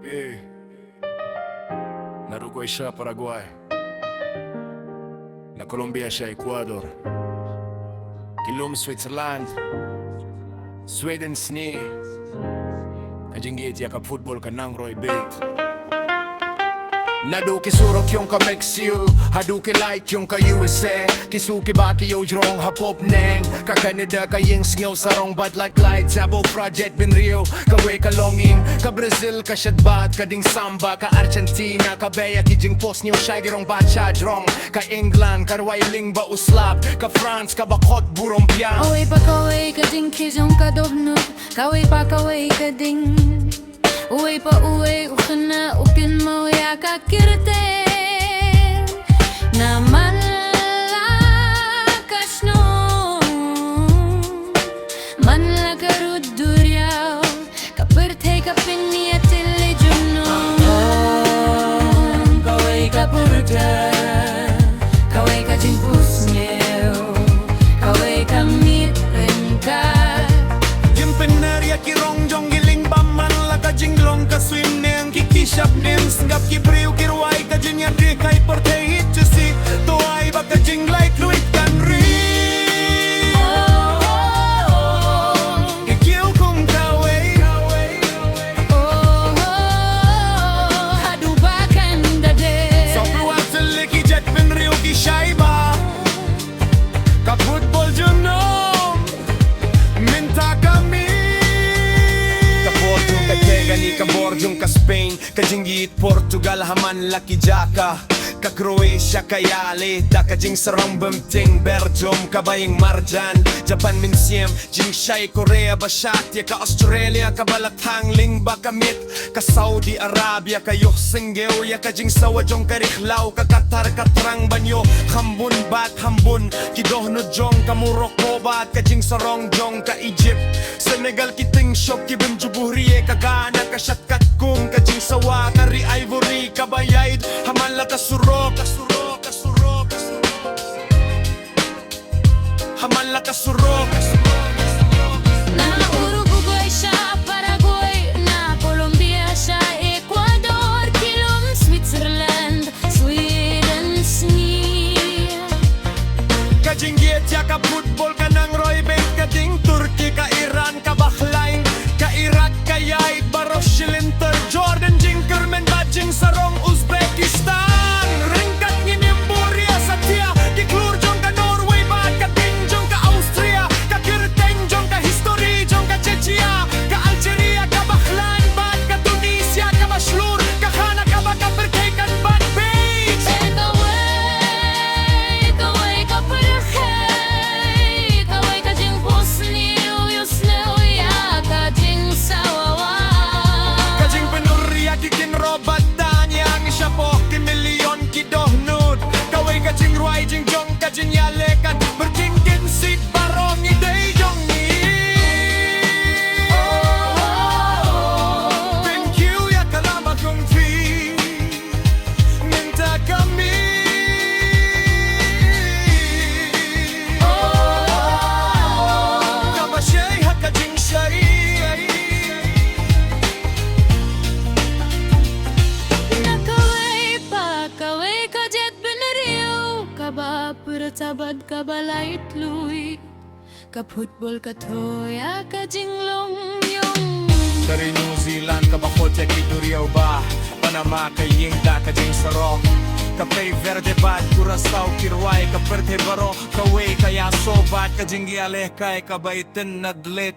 Eh, narugoy siya Paraguay, na Colombia siya Ecuador, Kilum Switzerland, Sweden sni, kajinggit ya ka football ka nang Roy Bait. Nadu kisurok yung ka Mexico, hadu ki like yung ka USA, kisuki baki yo jrong hapop neng, ka Canada ka yung sngaw sarong bad like light, sabo project bin Rio, ka way ka longing, ka Brazil ka shadbat, ka ding samba, ka Argentina, ka beya ki jing post niyo siya girong bacha jrong, ka England, ka Rwailing ba uslap, ka France, ka bakot burong piang. Away pa kaway ka ding kizong ka dohnut, kaway pa kaway ka ding. Uwe pa uwe ukana ukin mo ya ka kirte na malakas no manla karud duryaw kaperte ka pinya tili juno kaway ka purta kaway ka jimpus nyew kaway ka mitren ka yung penarya kirong jong giling baman jinglong ka swim neng kikishap nem singap ki priu ki ruai ka jing ya de kai porte hit to see to ai ba ka jing like Louis kan ri ikiu kung kawe hadu bakan dade so pluat sele ki jet ben riu ki shaiba ka football junom minta kami Gani ka Borjong ka Spain, ka Jinggit Portugal haman laki Jaka, ka Croatia ka Yali, da ka Jing sarong bemting Belgium ka Baying Marjan, Japan min Siem, Jing Shai Korea Bashatya ka Australia ka Balathang Ling ba kamit, ka Saudi Arabia ka Yuxingeo ya ka Jing Sawajong ka Rikhlaw ka Qatar ka Trang Banyo, Hambun bat Hambun, Kidohno Jong ka Morocco bat ka Jing sarong Jong ka Egypt, Senegal kiting Shop ki Benjubuhriye ka Ghana ka Shatkat kung ka Jing Sawa ka Ri Ivory ka Bayaid hamala ka Surok hamala ka Surok na Uruguay siya Paraguay na Colombia siya Ecuador Kilum Switzerland Sweden sni ka Jinggit ya ka football ka nang Roy Bait ka Ding Turkey ka Iran ka Bahrain ka Iraq ka Yaid Barosh Shilinter Jordan Jing Kermen Bajing Sarong Uzbekistan Ringkat Nginimburia Satya Kiklur Jong ka Norway Bat ka Ding Jong ka Austria ka Kirteng Jong ka History Jong ka Chechia ka Algeria ka Bahrain Bat ka Tunisia ka Mashlur ka Khana ka ba ka Perkekan Bat Beach kaway ka perkay kaway ka jing Bosnia Yusneo ya ka jing Sawawa Kajing penurya kikin robat tanya ang siya po kimilyon kidohnod kaway kajing ruay jing jong kajing yalekan berking kinsit barong iday jong ni thank you ya kalama kong fi minta kami kabasyay hakajing syay kaway ka jet beneriyo ka ba puratabad ka ba light lui ka football ka toya ka jinglong yung dari New Zealand ka bakot ya kituriyaw ba Panama ka Yingda ka Jing Sarong Kapay Verde bat Curaçao Kirway ka Pertebaro Kaway ka Yaso bat ka Jing Gialeh kay kabaitin naglit